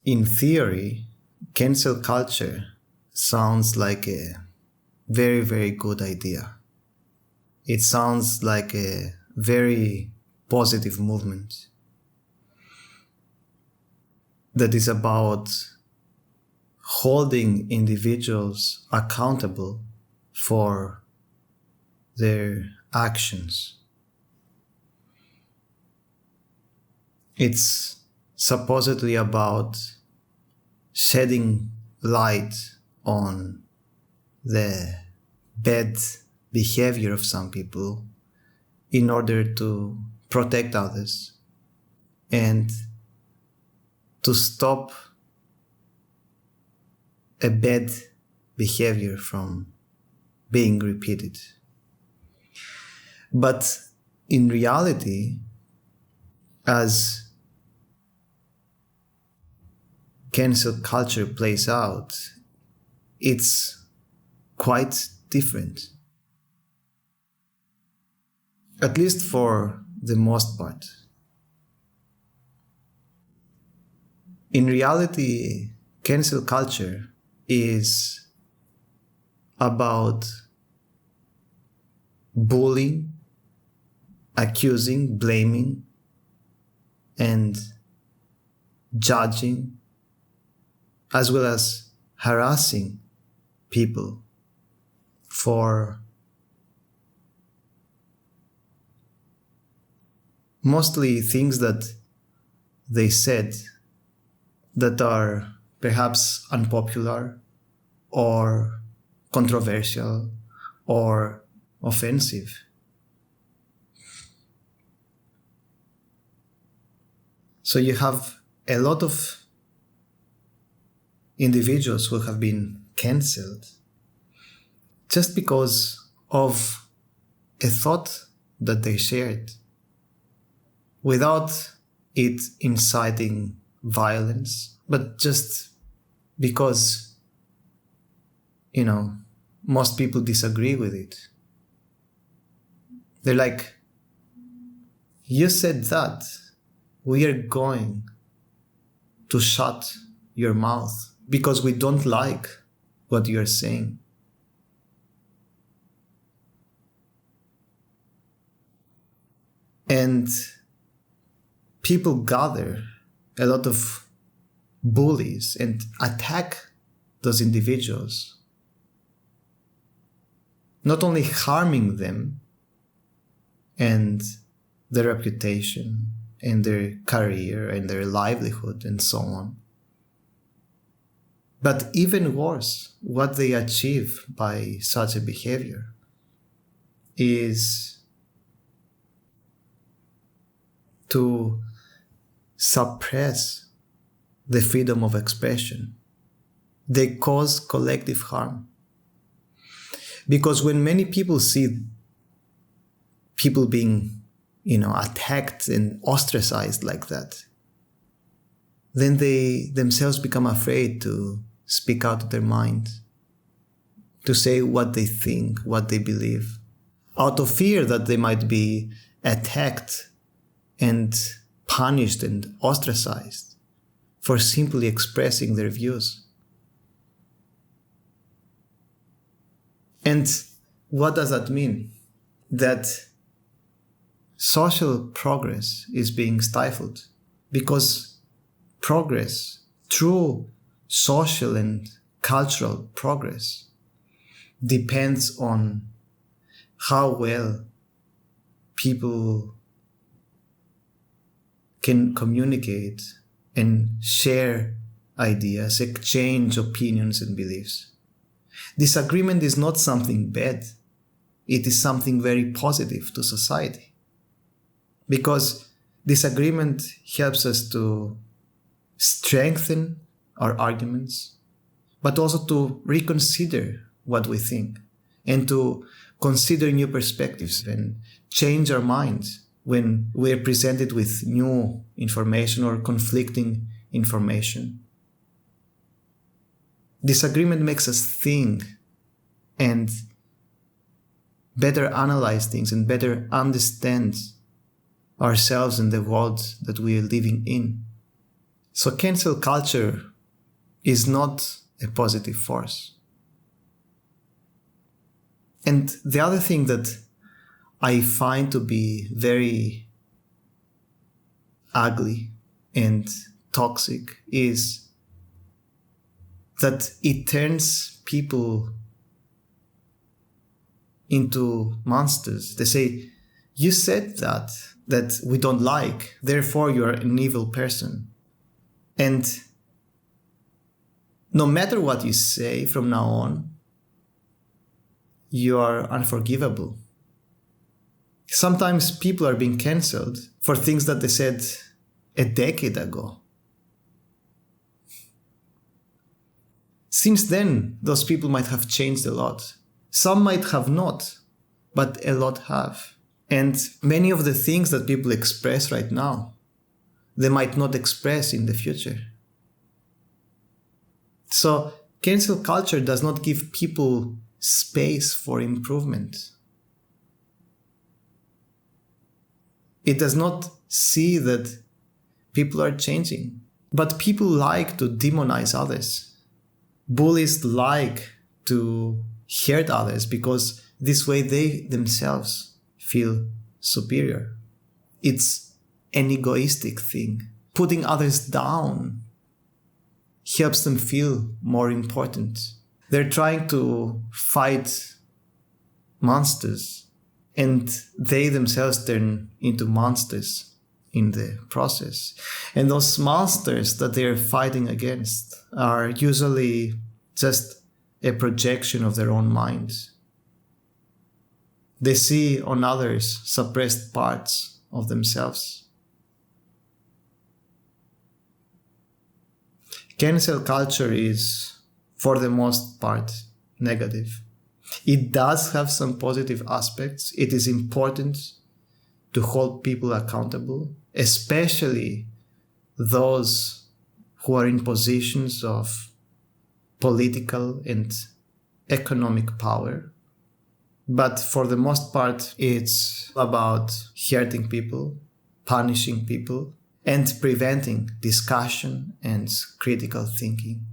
in theory, cancel culture sounds like a very, very good idea. It sounds like a very positive movement that is about holding individuals accountable for their actions. It's supposedly about shedding light on the bad behavior of some people in order to protect others and to stop a bad behavior from being repeated. But in reality, as cancel culture plays out, it's quite different. At least for the most part. In reality, cancel culture is about bullying, accusing, blaming, and judging, as well as harassing people for mostly things that they said that are perhaps unpopular or controversial or offensive. So you have a lot of individuals who have been cancelled just because of a thought that they shared, without it inciting violence, but just because, most people disagree with it. They're like, you said that, we are going to shut your mouth because we don't like what you're saying. And people gather, a lot of bullies, and attack those individuals, not only harming them and their reputation and their career and their livelihood and so on, but even worse, what they achieve by such a behavior is to suppress the freedom of expression. They cause collective harm. Because when many people see people being, attacked and ostracized like that, then they themselves become afraid to speak out their mind, to say what they think, what they believe, out of fear that they might be attacked and punished and ostracized for simply expressing their views. And what does that mean? That social progress is being stifled because progress, true social and cultural progress, depends on how well people can communicate and share ideas, exchange opinions and beliefs. Disagreement is not something bad. It is something very positive to society. Because disagreement helps us to strengthen our arguments, but also to reconsider what we think and to consider new perspectives and change our minds when we're presented with new information or conflicting information. Disagreement makes us think and better analyze things and better understand ourselves and the world that we are living in. So cancel culture is not a positive force. And the other thing that I find to be very ugly and toxic is that it turns people into monsters. They say, you said that we don't like, therefore you're an evil person. And no matter what you say from now on, you are unforgivable. Sometimes people are being cancelled for things that they said a decade ago. Since then, those people might have changed a lot. Some might have not, but a lot have. And many of the things that people express right now, they might not express in the future. So cancel culture does not give people space for improvement. It does not see that people are changing. But people like to demonize others. Bullies like to hurt others because this way they themselves feel superior. It's an egoistic thing. Putting others down helps them feel more important. They're trying to fight monsters, and they themselves turn into monsters in the process. And those monsters that they're fighting against are usually just a projection of their own minds. They see on others suppressed parts of themselves. Cancel culture is, for the most part, negative. It does have some positive aspects. It is important to hold people accountable, especially those who are in positions of political and economic power. But for the most part, it's about hurting people, punishing people, and preventing discussion and critical thinking.